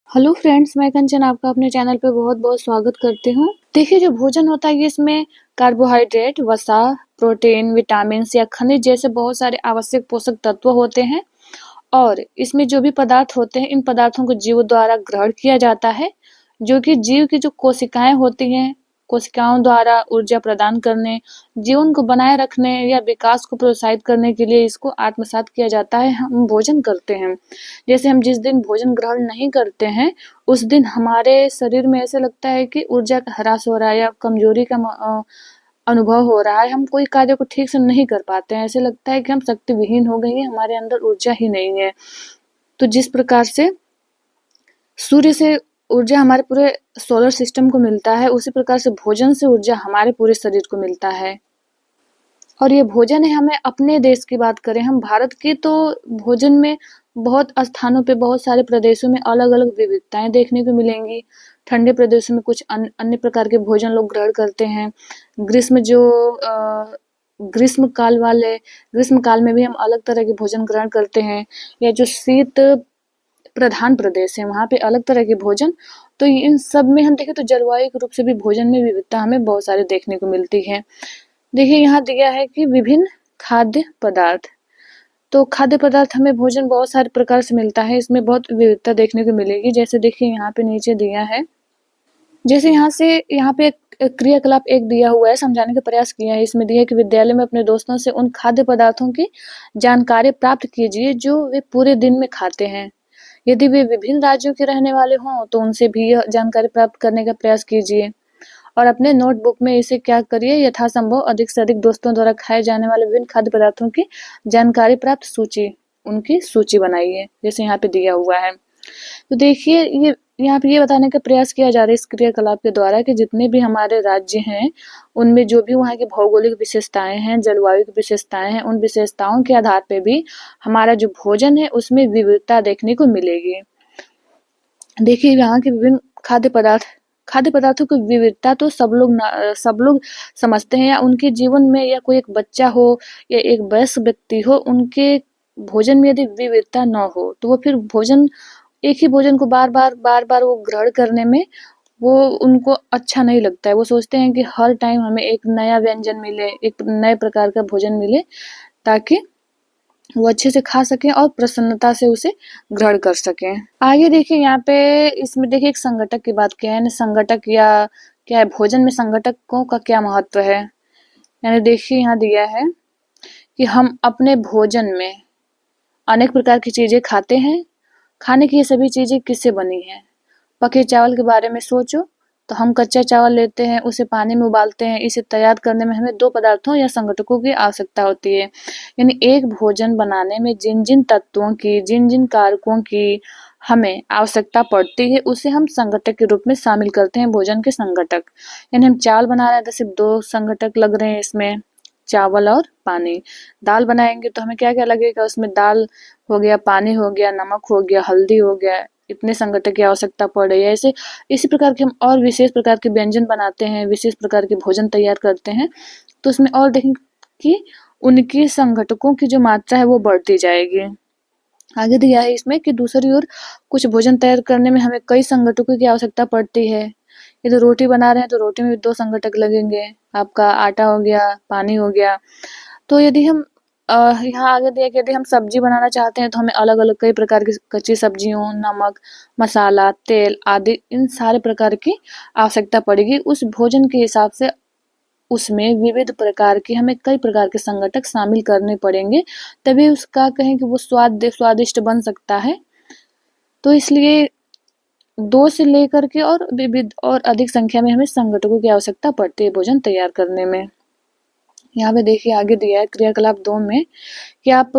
Hello friends, मैं कंचन आपका अपने चैनल पे बहुत-बहुत स्वागत करती हूँ। देखिए, जो भोजन होता है इसमें कार्बोहाइड्रेट, वसा, प्रोटीन, विटामिन्स या खनिज जैसे बहुत सारे आवश्यक पोषक तत्व होते हैं और इसमें जो भी पदार्थ होते हैं, इन पदार्थों को जीव द्वारा ग्रहण किया जाता है, जो कि जीव की जो कोशिकाएँ होती हैं, कोशिकाओं द्वारा ऊर्जा प्रदान करने, जीवन को बनाए रखने या विकास को प्रोत्साहित करने के लिए इसको आत्मसात किया जाता है, हम भोजन करते हैं। जैसे हम जिस दिन भोजन ग्रहण नहीं करते हैं, उस दिन हमारे शरीर में ऐसा लगता है कि ऊर्जा का ह्रास हो रहा है या कमजोरी का अनुभव हो रहा है। हम कोई कार्य को ठीक से नहीं कर पाते हैं। ऐसे लगता है कि हम शक्ति विहीन हो गई हैं, हमारे अंदर ऊर्जा ही नहीं है। तो जिस प्रकार से सूर्य से ऊर्जा हमारे पूरे सोलर सिस्टम को मिलता है, उसी प्रकार से भोजन से ऊर्जा हमारे पूरे शरीर को मिलता है। और ये भोजन है, हमें अपने देश की बात करें हम भारत की, तो भोजन में बहुत स्थानों पे बहुत सारे प्रदेशों में अलग-अलग विविधताएँ देखने को मिलेंगी। ठंडे प्रदेशों में कुछ अन्य प्रकार के भोजन लोग ग्रहण करते हैं। ग्रीष्म जो ग्रीष्म काल में भी हम अलग तरह के भोजन ग्रहण करते हैं, या जो शीत प्रधान प्रदेश है वहाँ पे अलग तरह के भोजन। तो इन सब में हम देखें तो जलवायु के रूप से भी भोजन में विविधता हमें बहुत सारी देखने को मिलती है। देखिए, यहाँ दिया है कि विभिन्न खाद्य पदार्थ। तो खाद्य पदार्थ हमें भोजन बहुत सारे प्रकार से मिलता है, इसमें बहुत विविधता देखने को मिलेगी। जैसे देखिए यहाँ पे नीचे दिया है, जैसे यहाँ पे एक क्रियाकलाप एक दिया हुआ है, समझाने का प्रयास किया है। इसमें दिया है कि विद्यालय में अपने दोस्तों से उन खाद्य पदार्थों की जानकारी प्राप्त कीजिए जो वे पूरे दिन में खाते हैं। यदि वे विभिन्न राज्यों के रहने वाले हों, तो उनसे भी यह जानकारी प्राप्त करने का प्रयास कीजिए। और अपने नोटबुक में इसे क्या करिए, यथासंभव अधिक से अधिक दोस्तों द्वारा खाए जाने वाले विभिन्न खाद्य पदार्थों की जानकारी प्राप्त उनकी सूची बनाइए, जैसे यहाँ पे दिया हुआ है। तो देखिए, ये यहाँ पे ये बताने का प्रयास किया जा रहा है इस क्रियाकलाप के द्वारा कि जितने भी हमारे राज्य हैं, उनमें जो भी वहाँ की भौगोलिक विशेषताएँ हैं, जलवायु की विशेषताएँ हैं, उन विशेषताओं के आधार पे भी हमारा जो भोजन है, उसमें विविधता देखने को मिलेगी। देखिए, यहाँ के विभिन्न खाद्य पदार्थों की विविधता तो सब लोग समझते हैं, या उनके जीवन में, या कोई एक बच्चा हो या एक वयस्क व्यक्ति हो, उनके भोजन में यदि विविधता न हो, तो वो फिर एक ही भोजन को बार-बार वो ग्रहण करने में वो उनको अच्छा नहीं लगता है। वो सोचते हैं कि हर टाइम हमें एक नया व्यंजन मिले, एक नए प्रकार का भोजन मिले, ताकि वो अच्छे से खा सकें और प्रसन्नता से उसे ग्रहण कर सकें। आगे देखिए, यहाँ पे इसमें देखिए एक संगठक की बात किया है ना, संगठक या क्या है, भोजन में संगठकों का क्या महत्व है। यानी देखिए यहाँ दिया है कि हम अपने भोजन में अनेक प्रकार की चीजें खाते हैं। खाने की ये सभी चीजें किससे बनी हैं? पके चावल के बारे में सोचो, तो हम कच्चा चावल लेते हैं, उसे पानी में उबालते हैं। इसे तैयार करने में हमें 2 पदार्थों या संघटकों की आवश्यकता होती है। यानी एक भोजन बनाने में जिन-जिन तत्वों की, जिन-जिन कारकों की हमें आवश्यकता पड़ती है, उसे हम संघटक के रूप में शामिल करते हैं, भोजन के संघटक। यानी हम चावल बना रहे हैं तो सिर्फ 2 संघटक लग रहे हैं इसमें, चावल और पानी। दाल बनाएँगे तो हमें क्या-क्या लगेगा उसमें, दाल हो गया, पानी हो गया, नमक हो गया, हल्दी हो गया, इतने संघटक की आवश्यकता पड़ रही है। ऐसे इसी प्रकार के हम और विशेष प्रकार के व्यंजन बनाते हैं, विशेष प्रकार के भोजन तैयार करते हैं, तो उसमें और देखेंगे कि उनकी संघटकों की जो मात्रा है वो बढ़ती जाएगी। आगे दिया है इसमें कि दूसरी ओर कुछ भोजन तैयार करने में हमें कई संघटकों की आवश्यकता पड़ती है। यदि रोटी बना रहे हैं तो रोटी में भी 2 संघटक लगेंगे, आपका आटा हो गया, पानी हो गया। तो यदि हम यहाँ आगे दिया कि यदि हम सब्जी बनाना चाहते हैं तो हमें अलग-अलग कई प्रकार की कच्ची सब्जियों, नमक, मसाला, तेल आदि इन सारे प्रकार की आवश्यकता पड़ेगी। उस भोजन के हिसाब से उसमें विविध प्रकार के हमें कई प्रकार के संघटक शामिल करने पड़ेंगे, तभी उसका कहें कि वो स्वादिष्ट बन सकता है। तो इसलिए 2 से लेकर के और विविध और अधिक संख्या में हमें संघटकों की आवश्यकता पड़ती है भोजन तैयार करने में। यहाँ पे देखिए आगे दिया है क्रियाकलाप 2 में कि आप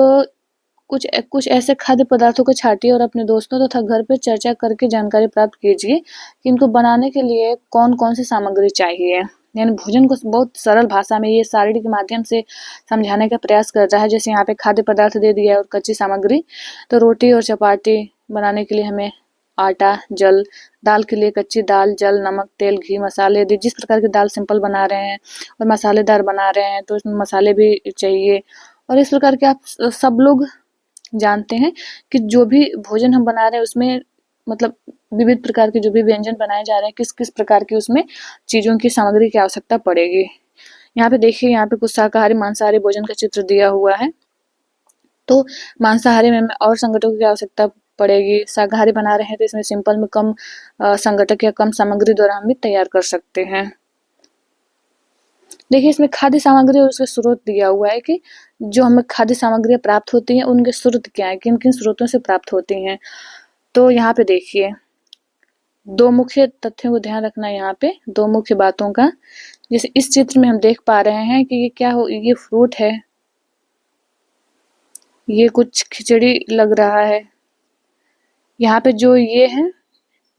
कुछ ऐसे खाद्य पदार्थों को छाँटिए और अपने दोस्तों तथा घर पे चर्चा करके जानकारी प्राप्त कीजिए कि इनको बनाने के लिए कौन-कौन सी सामग्री चाहिए। यानी भोजन को बहुत सरल भाषा में ये सारणी के माध्यम से समझाने का प्रयास कर रहा है। जैसे यहाँ पे खाद्य पदार्थ दे दिया है और कच्ची सामग्री, तो रोटी और चपाती बनाने के लिए हमें आटा, जल, दाल के लिए कच्ची दाल, जल, नमक, तेल, घी, मसाले यदि जिस प्रकार की दाल सिंपल बना रहे हैं और मसालेदार बना रहे हैं तो इसमें मसाले भी चाहिए। और इस प्रकार के आप सब लोग जानते हैं कि जो भी भोजन हम बना रहे हैं उसमें मतलब विविध प्रकार के जो भी व्यंजन बनाए जा रहे हैं, किस किस प्रकार की उसमें चीज़ों की सामग्री की आवश्यकता पड़ेगी। यहाँ पे देखिए, यहाँ पे कुछ शाकाहारी मांसाहारी भोजन का चित्र दिया हुआ है। तो मांसाहारी में हमें और संगठकों की आवश्यकता पड़ेगी। शाकाहारी बना रहे हैं तो इसमें सिंपल में कम संगठक या कम सामग्री द्वारा हम भी तैयार कर सकते हैं। देखिए, इसमें खाद्य सामग्री और उसके स्रोत दिया हुआ है कि जो हमें खाद्य सामग्रियाँ प्राप्त होती हैं उनके स्रोत क्या हैं, किन-किन स्रोतों से प्राप्त होती हैं। तो यहाँ पे देखिए, 2 मुख्य तथ्यों को ध्यान रखना है यहाँ पे, 2 मुख्य बातों का। जैसे इस चित्र में हम देख पा रहे हैं कि ये फ्रूट है, ये कुछ खिचड़ी लग रहा है। यहाँ पे जो ये है,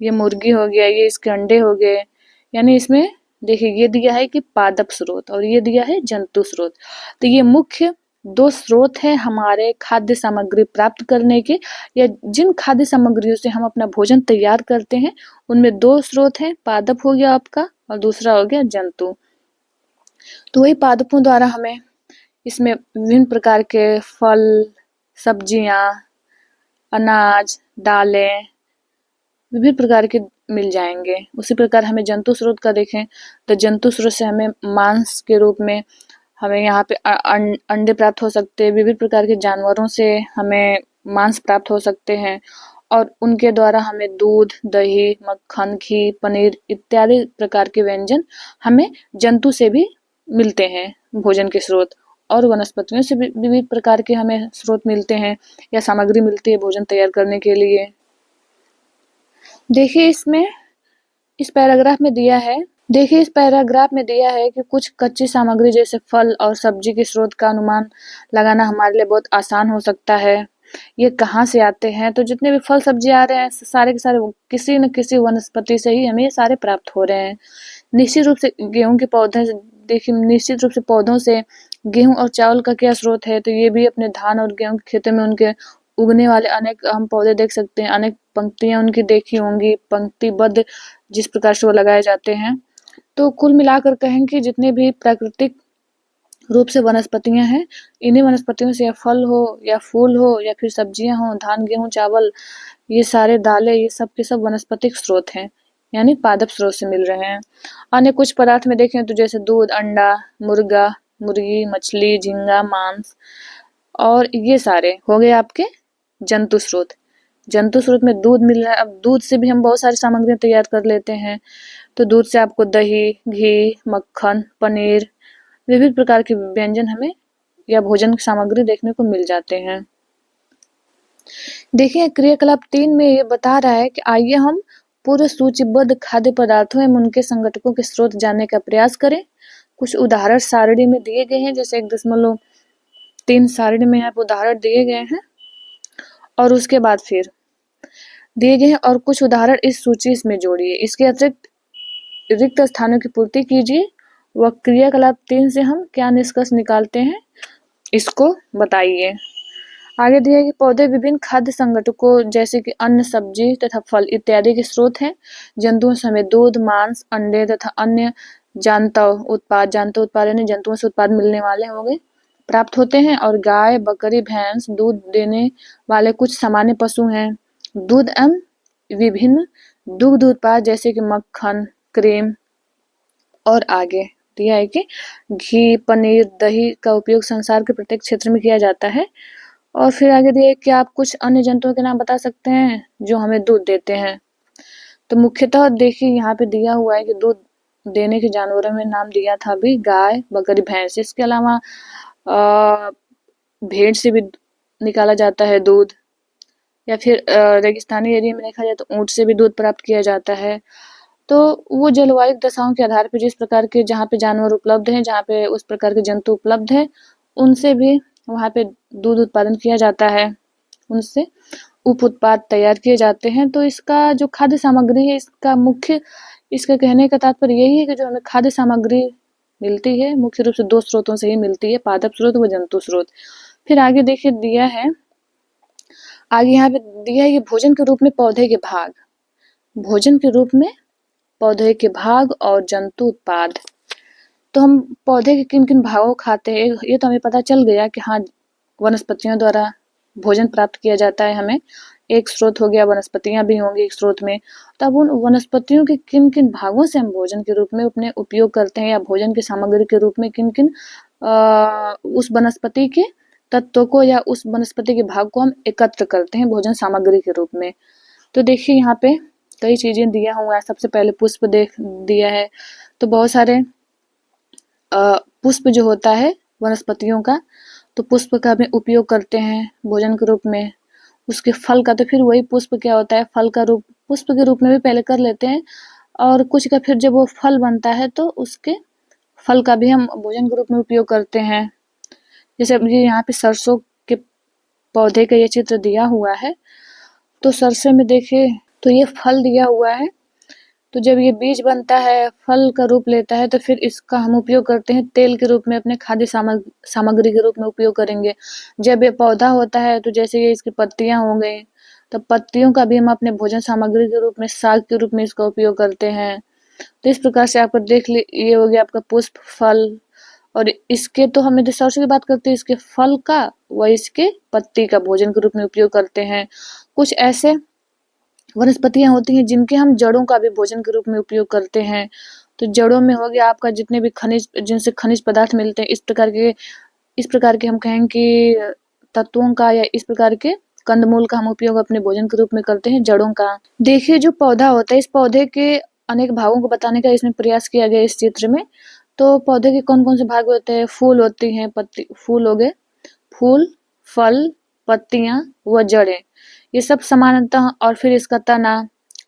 ये मुर्गी हो गया, ये इसके अंडे हो गए। यानी इसमें देखिए, ये दिया है कि पादप स्रोत और ये दिया है जंतु स्रोत। तो ये मुख्य 2 स्रोत हैं हमारे खाद्य सामग्री प्राप्त करने के, या जिन खाद्य सामग्रियों से हम अपना भोजन तैयार करते हैं उनमें 2 स्रोत हैं, पादप हो गया आपका और दूसरा हो गया जंतु। तो वही पादपों द्वारा हमें इसमें विभिन्न प्रकार के फल, सब्जियाँ, अनाज, दालें विभिन्न प्रकार के मिल जाएंगे। उसी प्रकार हमें जंतु स्रोत का देखें तो जंतु स्रोत से हमें मांस के रूप में हमें यहाँ पे अंडे प्राप्त हो सकते हैं। विभिन्न प्रकार के जानवरों से हमें मांस प्राप्त हो सकते हैं और उनके द्वारा हमें दूध, दही, मक्खन, घी, पनीर इत्यादि प्रकार के व्यंजन हमें जंतु से भी मिलते हैं भोजन के स्रोत। और वनस्पतियों से भी विविध प्रकार के हमें स्रोत मिलते हैं या सामग्री मिलती है भोजन तैयार करने के लिए। देखिए, इस पैराग्राफ में दिया है कि कुछ कच्ची सामग्री जैसे फल और सब्जी के स्रोत का अनुमान लगाना हमारे लिए बहुत आसान हो सकता है। ये कहाँ से आते हैं? तो जितने भी फल सब्जी आ रहे हैं सारे के सारे किसी न किसी वनस्पति से ही हमें ये सारे प्राप्त हो रहे हैं। निश्चित रूप से गेहूं के पौधे देखिए, निश्चित रूप से पौधों से गेहूं और चावल का क्या स्रोत है? तो ये भी अपने धान और गेहूं के खेतों में उनके उगने वाले अनेक हम पौधे देख सकते हैं। अनेक पंक्तियां उनकी देखी होंगी, पंक्तिबद्ध जिस प्रकार से वो लगाए जाते हैं। तो कुल मिलाकर कहें कि जितने भी प्राकृतिक रूप से वनस्पतियां हैं, इन्हीं वनस्पतियों से या फल हो या फूल हो या फिर सब्जियां हो, धान, गेहूं, चावल, ये सारे दालें, ये सब के सब वनस्पतिक स्रोत हैं, यानी पादप स्रोत से मिल रहे हैं। अन्य कुछ पदार्थ में देखें तो जैसे दूध, अंडा, मुर्गा, मुर्गी, मछली, झींगा, मांस और ये सारे हो गए आपके जंतु स्रोत। जंतु स्रोत में दूध मिल रहा है। अब दूध से भी हम बहुत सारी सामग्रियां तैयार कर लेते हैं। तो दूध से आपको दही, घी, मक्खन, पनीर, विभिन्न प्रकार के व्यंजन हमें या भोजन की सामग्री देखने को मिल जाते हैं। देखिए, क्रियाकलाप 3 में ये बता रहा है कि आइए हम पूर्व सूचीबद्ध खाद्य पदार्थों एवं उनके संगठकों के स्रोत जानने का प्रयास करें। कुछ उदाहरण सारणी में दिए गए हैं, जैसे 1.3 सारणी में यहाँ पे उदाहरण दिए गए हैं और उसके बाद फिर दिए गए हैं और कुछ उदाहरण इस सूची में जोड़िए। इसके अतिरिक्त रिक्त स्थानों की पूर्ति कीजिए व क्रियाकलाप 3 से हम क्या निष्कर्ष निकालते हैं इसको बताइए। आगे दिया है कि पौधे विभिन्न खाद्य संगठकों जैसे कि अन्न, सब्जी तथा फल इत्यादि के स्रोत हैं। जंतुओं से हमें दूध, मांस, अंडे तथा अन्य जांतव उत्पाद यानी जंतुओं से उत्पाद मिलने वाले हो गए प्राप्त होते हैं। और गाय, बकरी, भैंस दूध देने वाले कुछ सामान्य पशु हैं। दूध एवं विभिन्न दुग्ध उत्पाद जैसे कि मक्खन, क्रीम और आगे दिया है कि घी, पनीर, दही का उपयोग संसार के प्रत्येक क्षेत्र में किया जाता है। और फिर आगे दिया है कि आप कुछ अन्य जंतुओं के नाम बता सकते हैं जो हमें दूध देते हैं। तो मुख्यतः देखिए, यहाँ पे दिया हुआ है कि दूध देने के जानवरों में नाम दिया था अभी गाय, बकरी, भैंस। इसके अलावा भेड़ से भी निकाला जाता है दूध, या फिर रेगिस्तानी एरिया में देखा जाए तो ऊंट से भी दूध प्राप्त किया जाता है। तो वो जलवायु दशाओं के आधार पर जिस प्रकार के जहाँ पे जानवर उपलब्ध हैं, जहाँ पे उस प्रकार के जंतु उपलब्ध हैं, उनसे भी वहाँ पे दूध उत्पादन किया जाता है, उनसे उप उत्पाद तैयार किए जाते हैं। तो इसका जो खाद्य सामग्री है, इसका कहने का तात्पर्य यही है कि जो हमें खाद्य सामग्री मिलती है मुख्य रूप से 2 स्रोतों से ही मिलती है, पादप स्रोत व जंतु स्रोत। फिर आगे देखिए आगे यहाँ पे दिया है कि भोजन के रूप में पौधे के भाग और जंतु उत्पाद। तो हम पौधे के किन किन भागों को खाते हैं ये तो हमें पता चल गया कि हाँ, वनस्पतियों द्वारा भोजन प्राप्त किया जाता है हमें, एक स्रोत हो गया, वनस्पतियाँ भी होंगी एक स्रोत में। तब उन वनस्पतियों के किन-किन भागों से हम भोजन के रूप में अपने उपयोग करते हैं या भोजन की सामग्री के रूप में किन-किन उस वनस्पति के तत्वों को या उस वनस्पति के भाग को हम एकत्र करते हैं भोजन सामग्री के रूप में। तो देखिए यहाँ पे कई चीज़ें दिया हुआ है। सबसे पहले पुष्प दिया है, तो बहुत सारे पुष्प जो होता है वनस्पतियों का, तो पुष्प का भी उपयोग करते हैं भोजन के रूप में। उसके फल का तो फिर वही पुष्प क्या होता है, फल का रूप पुष्प के रूप में भी पहले कर लेते हैं, और कुछ का फिर जब वो फल बनता है तो उसके फल का भी हम भोजन के रूप में उपयोग करते हैं। जैसे ये यहाँ पे सरसों के पौधे का ये चित्र दिया हुआ है, तो सरसों में देखिए तो ये फल दिया हुआ है, तो जब ये बीज बनता है, फल का रूप लेता है, तो फिर इसका हम उपयोग करते हैं तेल के रूप में, अपने खाद्य सामग्री के रूप में उपयोग करेंगे। जब ये पौधा होता है, तो जैसे ये इसकी पत्तियाँ हो गई, तो पत्तियों का भी हम अपने भोजन सामग्री के रूप में, साग के रूप में इसका उपयोग करते हैं। तो इस प्रकार से आपको ये हो गया आपका पुष्प, फल, और इसके तो हम यदि सरसों की बात करते हैं, इसके फल का व इसके पत्ती का भोजन के रूप में उपयोग करते हैं। कुछ ऐसे वनस्पतियाँ होती हैं जिनके हम जड़ों का भी भोजन के रूप में उपयोग करते हैं। तो जड़ों में हो गया आपका जितने भी जिनसे खनिज पदार्थ मिलते हैं, इस प्रकार के हम कहें कि तत्वों का या इस प्रकार के कंदमूल का हम उपयोग अपने भोजन के रूप में करते हैं, जड़ों का। देखिए जो पौधा होता है, इस पौधे के अनेक भागों को बताने का इसमें प्रयास किया गया इस चित्र में। तो पौधे के कौन-कौन से भाग होते हैं? फूल होती हैं, फूल हो गए, फूल, फल, पत्तियाँ व जड़ें। ये सब समानतः, और फिर इसका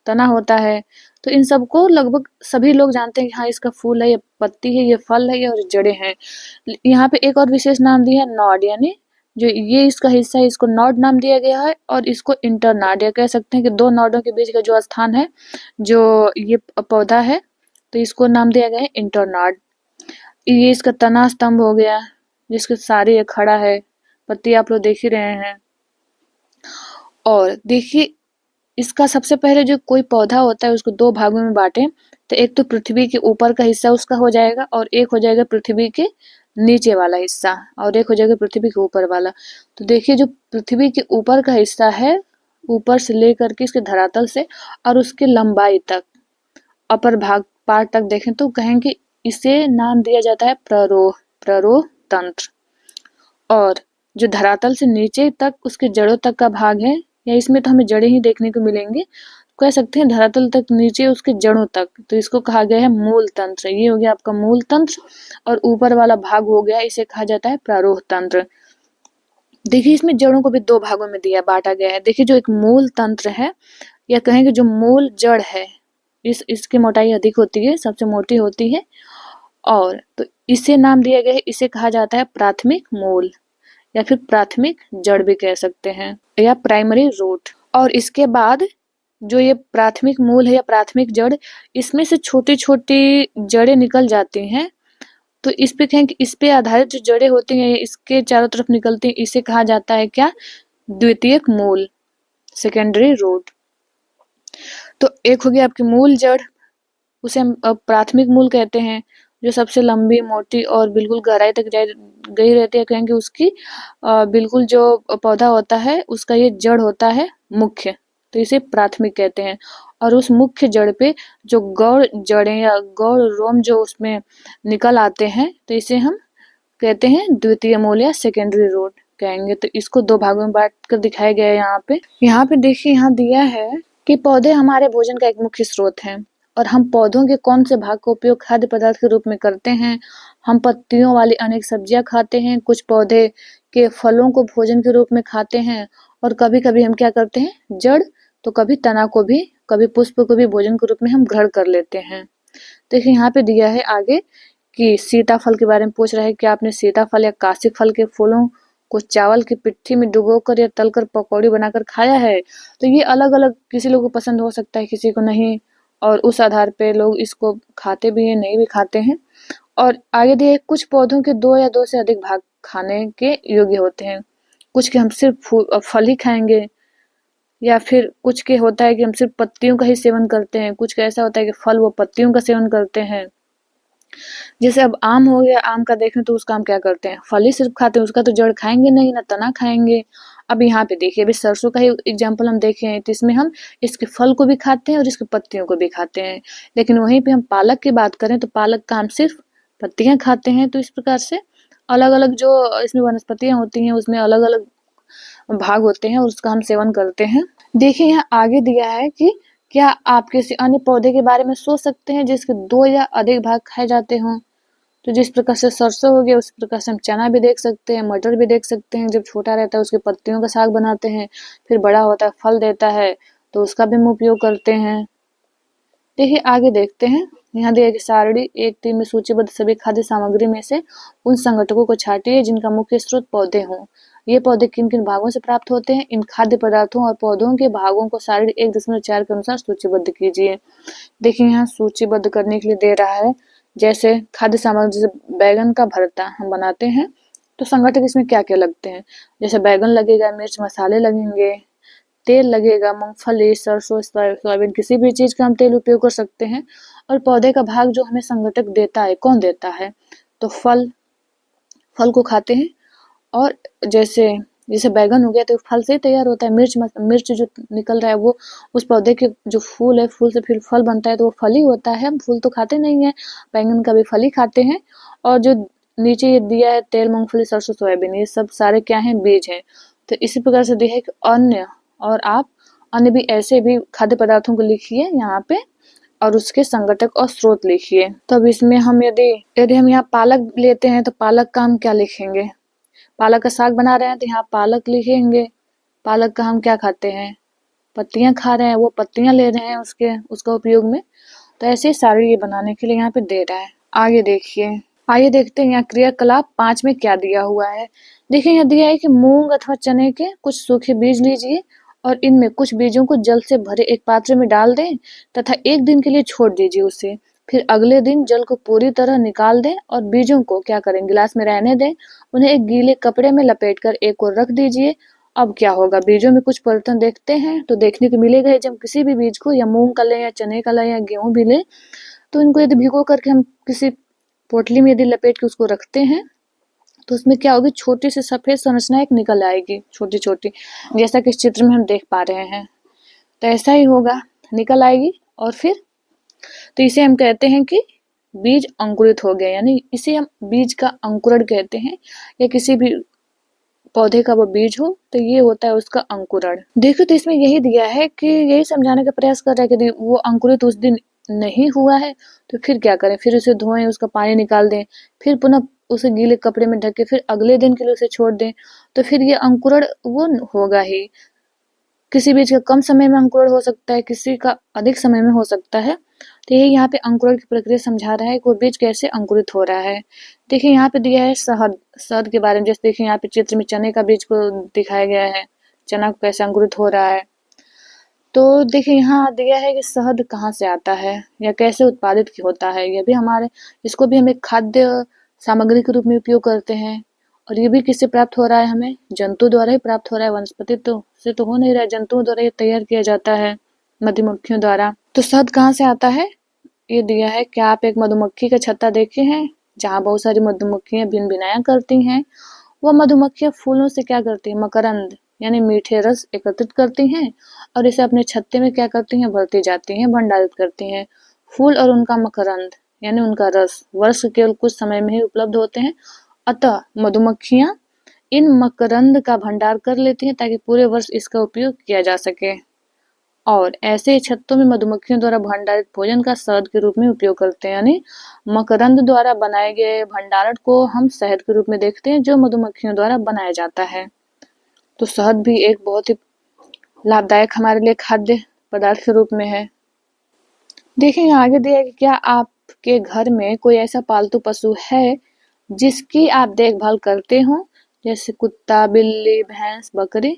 तना होता है। तो इन सबको लगभग सभी लोग जानते हैं कि हाँ इसका फूल है, ये पत्ती है, ये फल है, ये और जड़ें हैं। यहाँ पे एक और विशेष नाम दिया है नॉड, यानी जो ये इसका हिस्सा है इसको नॉड नाम दिया गया है, और इसको इंटरनॉड, या कह सकते हैं कि दो नॉडों के बीच का जो स्थान है, जो ये पौधा है, तो इसको नाम दिया गया है इंटरनॉड। ये इसका तना स्तंभ हो गया, जिसके सहारे ये खड़ा है। पत्ती आप लोग देख ही रहे हैं। और देखिए इसका सबसे पहले जो कोई पौधा होता है उसको दो भागों में बांटे, तो एक तो पृथ्वी के ऊपर का हिस्सा उसका हो जाएगा, और एक हो जाएगा पृथ्वी के नीचे वाला हिस्सा, और एक हो जाएगा पृथ्वी के ऊपर वाला। तो देखिए जो पृथ्वी के ऊपर का हिस्सा है, ऊपर से लेकर के इसके धरातल से और उसके लंबाई तक, अपर भाग पार्ट तक देखें तो कहेंगे इसे नाम दिया जाता है प्ररोह तंत्र। और जो धरातल से नीचे तक उसके जड़ों तक का भाग है, या इसमें तो हमें जड़ें ही देखने को मिलेंगे, कह सकते हैं धरातल तक नीचे उसके जड़ों तक, तो इसको कहा गया है मूल तंत्र। ये हो गया आपका मूल तंत्र, और ऊपर वाला भाग हो गया, इसे कहा जाता है प्रारोह तंत्र। देखिए इसमें जड़ों को भी दो भागों में बांटा गया है। देखिए जो एक मूल तंत्र है, या कहेंगे जो मूल जड़ है, इसकी मोटाई अधिक होती है, सबसे मोटी होती है, और तो इसे नाम दिया गया है, इसे कहा जाता है प्राथमिक मूल, या फिर प्राथमिक जड़ भी कह सकते हैं, या प्राइमरी रूट। और इसके बाद जो ये प्राथमिक मूल है या प्राथमिक जड़, इसमें से छोटी-छोटी जड़ें निकल जाती हैं, तो इस पे कहें कि इस पे आधारित जो जड़ें होती हैं, इसके चारों तरफ निकलती हैं, इसे कहा जाता है क्या? द्वितीयक मूल, सेकेंडरी रूट। तो एक हो गया आपकी मूल जड़, उसे हम प्राथमिक मूल कहते हैं, जो सबसे लंबी, मोटी और बिल्कुल गहराई तक गई रहती है, कहेंगे उसकी बिल्कुल जो पौधा होता है उसका ये जड़ होता है मुख्य, तो इसे प्राथमिक कहते हैं। और उस मुख्य जड़ पे जो गौड़ जड़ें या गौड़ रोम जो उसमें निकल आते हैं, तो इसे हम कहते हैं द्वितीय मूल या सेकेंडरी रूट कहेंगे। तो इसको दो भागों में बांट कर दिखाया गया है यहाँ पे। यहाँ पे देखिए यहाँ दिया है कि पौधे हमारे भोजन का एक मुख्य स्रोत हैं, और हम पौधों के कौन से भाग का उपयोग खाद्य पदार्थ के रूप में करते हैं। हम पत्तियों वाली अनेक सब्जियां खाते हैं, कुछ पौधे के फलों को भोजन के रूप में खाते हैं, और कभी-कभी हम क्या करते हैं, जड़ तो कभी तना को भी, कभी पुष्प को भी भोजन के रूप में हम ग्रहण कर लेते हैं। देखिए यहाँ पे दिया है आगे कि सीताफल के बारे में पूछ रहा है कि आपने सीताफल या कासिक फल के फूलों को चावल की पिट्ठी में डुबोकर या तलकर पकौड़ी बनाकर खाया है। तो ये अलग-अलग किसी लोगों को पसंद हो सकता है, किसी को नहीं, और उस आधार पे लोग इसको खाते भी हैं, नहीं भी खाते हैं। और आगे दिए कुछ पौधों के दो या दो से अधिक भाग खाने के योग्य होते हैं। कुछ के हम सिर्फ फल ही खाएंगे, या फिर कुछ के होता है कि हम सिर्फ पत्तियों का ही सेवन करते हैं, कुछ का ऐसा होता है कि फल व पत्तियों का सेवन करते हैं। जैसे अब आम हो गया, आम का देखें तो उसका हम क्या करते हैं, फल ही सिर्फ खाते हैं, उसका तो जड़ खाएंगे नहीं, ना तना खाएंगे। अब यहाँ पे देखिए, अभी सरसों का ही एग्जाम्पल हम देखें तो इसमें हम इसके फल को भी खाते हैं और इसकी पत्तियों को भी खाते हैं। लेकिन वहीं पे हम पालक की बात करें तो पालक का हम सिर्फ पत्तियां खाते हैं। तो इस प्रकार से अलग अलग जो इसमें वनस्पतियां होती हैं उसमें अलग अलग भाग होते हैं और उसका हम सेवन करते हैं। देखिए यहाँ आगे दिया है कि क्या आप किसी अन्य पौधे के बारे में सोच सकते हैं जिसके 2 या अधिक भाग खाए जाते हों। तो जिस प्रकार से सरसों हो गया उस प्रकार से हम चना भी देख सकते हैं, मटर भी देख सकते हैं। जब छोटा रहता है उसके पत्तियों का साग बनाते हैं, फिर बड़ा होता है फल देता है तो उसका भी हम उपयोग करते हैं। देखिए आगे देखते हैं, यहाँ दिया कि सारणी 1-3 में सूचीबद्ध सभी खाद्य सामग्री में से उन संगठकों को छांटिए जिनका मुख्य स्रोत पौधे हों। ये पौधे किन किन भागों से प्राप्त होते हैं, इन खाद्य पदार्थों और पौधों के भागों को सारणी 1.4 के अनुसार सूचीबद्ध कीजिए। देखिए यहाँ सूचीबद्ध करने के लिए दे रहा है, जैसे खाद्य सामग्री, जैसे बैगन का भरता हम बनाते हैं तो संगठक इसमें क्या क्या लगते हैं, जैसे बैगन लगेगा, मिर्च मसाले लगेंगे, तेल लगेगा, मूंगफली, सरसों, सोयाबीन, किसी भी चीज का हम तेल उपयोग कर सकते हैं। और पौधे का भाग जो हमें संगठक देता है, कौन देता है, तो फल, फल को खाते हैं। और जैसे जैसे बैगन हो गया तो फल से ही तैयार होता है, मिर्च जो निकल रहा है वो उस पौधे के जो फूल है, फूल से फिर फल बनता है तो वो फल ही होता है, हम फूल तो खाते नहीं है, बैंगन का भी फल ही खाते हैं। और जो नीचे ये दिया है तेल, मूंगफली, सरसों, सोयाबीन, ये सब सारे क्या हैं, बीज हैं। तो इसी प्रकार से दिया है कि अन्य, और आप अन्य भी ऐसे भी खाद्य पदार्थों को लिखिए यहाँ पे और उसके संगठक और स्रोत लिखिए। तो अब इसमें हम यदि यदि हम यहाँ पालक लेते हैं तो पालक का हम क्या लिखेंगे, पालक का साग बना रहे हैं तो यहाँ पालक लिखेंगे। पालक का हम क्या खाते हैं, पत्तियां खा रहे हैं, वो पत्तियां ले रहे हैं उसका उपयोग में। तो ऐसे ही सारी ये बनाने के लिए यहाँ पे दे रहा है। आगे देखिए, आइए देखते हैं यहाँ क्रियाकलाप 5 में क्या दिया हुआ है। देखिए यहाँ दिया है कि मूंग अथवा चने के कुछ सूखे बीज लीजिए और इनमें कुछ बीजों को जल से भरे एक पात्र में डाल दें तथा 1 दिन के लिए छोड़ दीजिए उसे। फिर अगले दिन जल को पूरी तरह निकाल दें और बीजों को क्या करें, गिलास में रहने दें। उन्हें एक गीले कपड़े में लपेटकर एक ओर रख दीजिए। अब क्या होगा, बीजों में कुछ परिवर्तन देखते हैं तो देखने को मिलेगा। जब किसी भी बीज को, या मूंग का लें या चने का लें या गेहूं भी लें, तो इनको यदि भिगो करके हम किसी पोटली में यदि लपेट के उसको रखते हैं तो उसमें क्या होगी, छोटी सी सफेद संरचना एक निकल आएगी, छोटी छोटी, जैसा कि इस चित्र में हम देख पा रहे हैं। तो ऐसा ही होगा, निकल आएगी। और फिर तो इसे हम कहते हैं कि बीज अंकुरित हो गया, यानी इसे हम बीज का अंकुरण कहते हैं। या किसी भी पौधे का वो बीज हो तो ये होता है उसका अंकुरण। देखो तो इसमें यही दिया है कि यही समझाने का प्रयास कर रहा है कि वो अंकुरित उस दिन नहीं हुआ है तो फिर क्या करें, फिर उसे धोएं, उसका पानी निकाल दें, फिर पुनः उसे गीले कपड़े में ढक के फिर अगले दिन के लिए उसे छोड़ दें। तो फिर ये अंकुरण वो होगा ही। किसी बीज का कम समय में अंकुरण हो सकता है, किसी का अधिक समय में हो सकता है। तो ये यहाँ पे अंकुरण की प्रक्रिया समझा रहा है कि वो बीज कैसे अंकुरित हो रहा है। देखिए यहाँ पे दिया है शहद, शहद के बारे में। जैसे देखिए यहाँ पे चित्र में चने का बीज को दिखाया गया है, चना को कैसे अंकुरित हो रहा है। तो देखिए यहाँ दिया है कि शहद कहाँ से आता है या कैसे उत्पादित होता है। ये भी हमारे, इसको भी हम एक खाद्य सामग्री के रूप में उपयोग करते हैं। और ये भी किससे प्राप्त हो रहा है, हमें जंतु द्वारा ही प्राप्त हो रहा है, वनस्पति तो से तो हो नहीं रहा है, जंतुओं द्वारा ये तैयार किया जाता है, मधुमक्खियों द्वारा। तो शहद कहाँ से आता है, ये दिया है। क्या आप एक मधुमक्खी का छत्ता देखे हैं जहाँ बहुत सारी मधुमक्खियां भिन भिनाया करती हैं। वो मधुमक्खियां फूलों से क्या करती हैं, मकरंद यानी मीठे रस एकत्रित करती हैं और इसे अपने छत्ते में क्या करती हैं, भरती जाती हैं, भंडारित करती हैं। फूल और उनका मकरंद यानी उनका रस वर्ष के केवल कुछ समय में ही उपलब्ध होते हैं। अतः मधुमक्खियां इन मकरंद का भंडार कर लेती हैं ताकि पूरे वर्ष इसका उपयोग किया जा सके। और ऐसे छत्तों में मधुमक्खियों द्वारा भंडारित भोजन का शहद के रूप में उपयोग करते हैं, यानी मकरंद द्वारा बनाए गए भंडारण को हम शहद के रूप में देखते हैं जो मधुमक्खियों द्वारा बनाया जाता है। तो शहद भी एक बहुत ही लाभदायक हमारे लिए खाद्य पदार्थ के रूप में है। देखिए यहाँ आगे दिया है कि क्या आपके घर में कोई ऐसा पालतू पशु है जिसकी आप देखभाल करते हो, जैसे कुत्ता, बिल्ली, भैंस, बकरी।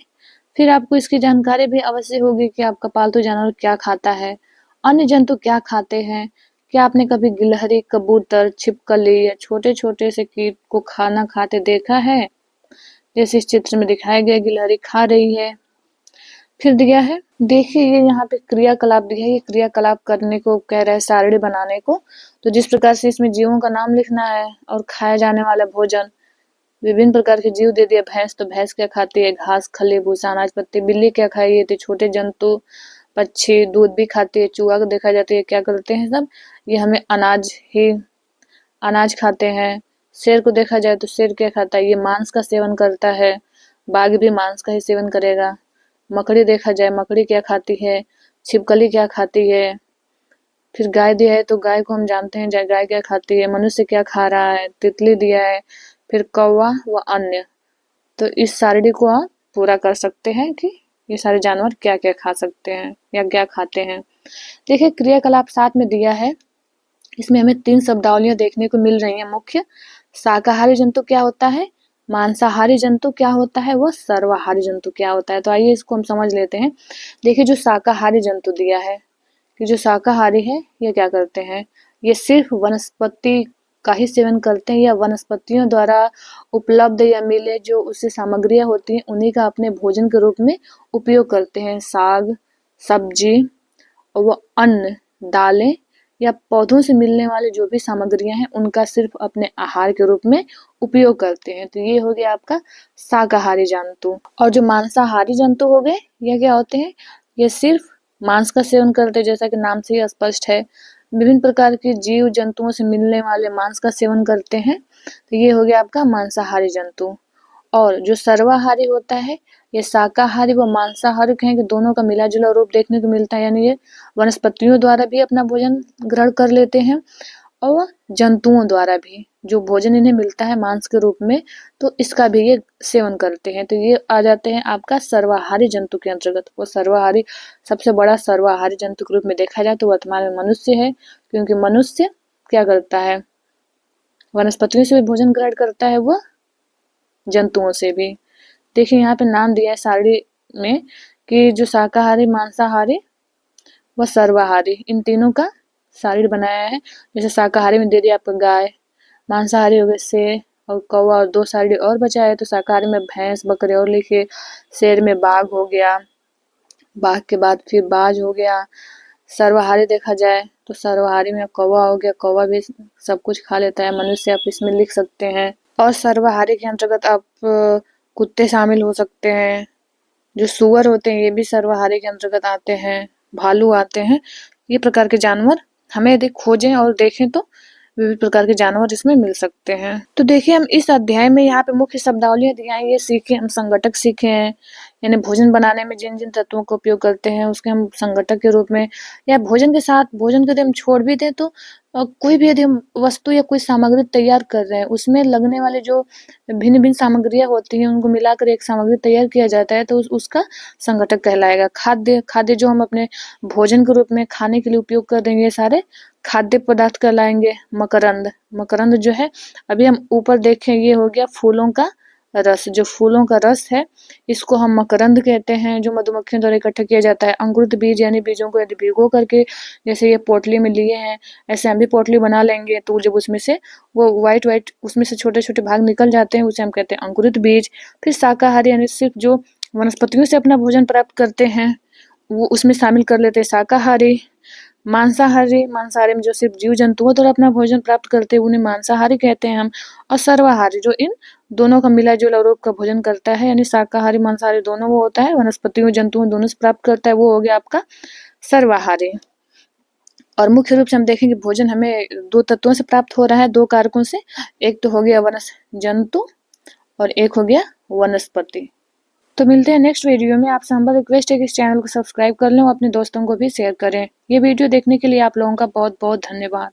फिर आपको इसकी जानकारी भी अवश्य होगी कि आपका पालतू जानवर क्या खाता है, अन्य जंतु क्या खाते हैं। क्या आपने कभी गिलहरी, कबूतर, छिपकली या छोटे छोटे से कीट को खाना खाते देखा है, जैसे इस चित्र में दिखाया गया गिलहरी खा रही है। फिर दिया है, देखिए ये यहाँ पे क्रियाकलाप दिया है, ये क्रियाकलाप करने को कह रहा है, सारणी बनाने को। तो जिस प्रकार से इसमें जीवों का नाम लिखना है और खाया जाने वाला भोजन, विभिन्न प्रकार के जीव दे दिया। भैंस, तो भैंस क्या खाती है? घास, खली, भूसा, अनाज, पत्ती। बिल्ली क्या खाई? तो छोटे जंतु, पक्षी, दूध भी खाती है। चूहा को देखा जाता है, क्या करते हैं सब? ये हमें अनाज खाते हैं। शेर को देखा जाए तो शेर क्या खाता है? ये मांस का सेवन करता है। बाघ भी मांस का ही सेवन करेगा। मकड़ी देखा जाए, मकड़ी क्या खाती है? छिपकली क्या खाती है? फिर गाय दिया है, तो गाय को हम जानते हैं गाय क्या खाती है। मनुष्य क्या खा रहा है? तितली दिया है। फिर कौवा व अन्य। तो इस सारणी को आप पूरा कर सकते हैं कि ये सारे जानवर क्या क्या खा सकते हैं या क्या खाते हैं। देखिए क्रियाकलाप 7 में दिया है, इसमें हमें 3 शब्दावलियां देखने को मिल रही हैं मुख्य। शाकाहारी जंतु क्या होता है, मांसाहारी जंतु क्या होता है, वह सर्वाहारी जंतु क्या होता है। तो आइए इसको हम समझ लेते हैं। देखिए जो शाकाहारी जंतु दिया है कि जो शाकाहारी है ये क्या करते हैं, ये सिर्फ वनस्पति का ही सेवन करते हैं या वनस्पतियों द्वारा उपलब्ध या मिले जो उससे सामग्रियां होती हैं उन्हीं का अपने भोजन के रूप में उपयोग करते हैं। साग, सब्जी व अन्न, दालें या पौधों से मिलने वाले जो भी सामग्रियां हैं उनका सिर्फ अपने आहार के रूप में उपयोग करते हैं। तो ये हो गया आपका शाकाहारी जंतु। और जो मांसाहारी जंतु हो गए, ये क्या होते हैं? ये सिर्फ मांस का सेवन करते हैं, जैसा कि नाम से ही स्पष्ट है। विभिन्न प्रकार के जीव जंतुओं से मिलने वाले मांस का सेवन करते हैं। तो ये हो गया आपका मांसाहारी जंतु। और जो सर्वाहारी होता है, ये शाकाहारी व मांसाहारी कहेंगे दोनों का मिला जुला रूप देखने को मिलता है। यानी ये वनस्पतियों द्वारा भी अपना भोजन ग्रहण कर लेते हैं और जंतुओं द्वारा भी जो भोजन इन्हें मिलता है मांस के रूप में, तो इसका भी ये सेवन करते हैं। तो ये आ जाते हैं आपका सर्वाहारी जंतु के अंतर्गत। वो सर्वाहारी, सबसे बड़ा सर्वाहारी जंतु के रूप में देखा जाए तो वर्तमान में मनुष्य है, क्योंकि मनुष्य क्या करता है? वनस्पतियों से भी भोजन ग्रहण करता है, वह जंतुओं से भी। देखिए यहाँ पे नाम दिया है सारणी में कि जो शाकाहारी, मांसाहारी व सर्वाहारी, इन तीनों का सारणी बनाया है। जैसे शाकाहारी में दे दिया आपका गाय, मांसाहारी हो गए शेर और कौवा, और 2 सारणी और बचा है। तो शाकाहारी में भैंस, बकरे और लिखे। शेर में बाघ हो गया, बाघ के बाद फिर बाज हो गया। सर्वाहारी देखा जाए तो सर्वाहारी में कौवा हो गया, कौवा भी सब कुछ खा लेता है। मनुष्य आप इसमें लिख सकते हैं। और सर्वाहारी के अंतर्गत आप कुत्ते शामिल हो सकते हैं। जो सूअर होते हैं ये भी सर्वाहारी के अंतर्गत आते हैं। भालू आते हैं। ये प्रकार के जानवर हमें यदि खोजें और देखें तो विभिन्न प्रकार के जानवर इसमें मिल सकते हैं। तो देखिए हम इस अध्याय में यहाँ पे मुख्य शब्दावलियां दी हैं, ये सीखे हम। संगठक सीखे हैं, यानी भोजन बनाने में जिन जिन तत्वों का उपयोग करते हैं उसके हम संगठक के रूप में, या भोजन के साथ भोजन को यदि हम छोड़ भी दें तो कोई भी यदि हम वस्तु या कोई सामग्री तैयार कर रहे हैं उसमें लगने वाले जो भिन्न भिन्न सामग्रियां होती हैं उनको मिलाकर एक सामग्री तैयार किया जाता है तो उसका संगठक कहलाएगा। खाद्य जो हम अपने भोजन के रूप में खाने के लिए उपयोग कर देंगे, ये सारे खाद्य पदार्थ कहलाएंगे। मकरंद जो है, अभी हम ऊपर देखें, ये हो गया फूलों का रस। जो फूलों का रस है इसको हम मकरंद कहते हैं, जो मधुमक्खियों द्वारा इकट्ठा किया जाता है। अंकुरित बीज यानी बीजों को यदि भिगो करके, जैसे ये पोटली में लिए हैं, ऐसे हम भी पोटली बना लेंगे तो जब उसमें से वो व्हाइट उसमें से छोटे छोटे भाग निकल जाते हैं उसे हम कहते हैं अंकुरित बीज। फिर शाकाहारी यानी सिर्फ जो वनस्पतियों से अपना भोजन प्राप्त करते हैं वो उसमें शामिल कर लेते हैं शाकाहारी। मांसाहारी में जो सिर्फ जीव जंतुओं द्वारा अपना भोजन प्राप्त करते हैं उन्हें मांसाहारी कहते हैं हम। और सर्वाहारी जो इन दोनों का मिला जुला रूप का भोजन करता है, यानी शाकाहारी मांसाहारी दोनों वो होता है, वनस्पतियों जंतुओं दोनों से प्राप्त करता है, वो हो गया आपका सर्वाहारी। और मुख्य रूप से हम देखेंगे भोजन हमें 2 तत्वों से प्राप्त हो रहा है, 2 कारकों से। एक तो हो गया जंतु और एक हो गया वनस्पति। तो मिलते हैं नेक्स्ट वीडियो में। आपसे हम्बल रिक्वेस्ट है कि इस चैनल को सब्सक्राइब कर लें और अपने दोस्तों को भी शेयर करें। ये वीडियो देखने के लिए आप लोगों का बहुत बहुत धन्यवाद।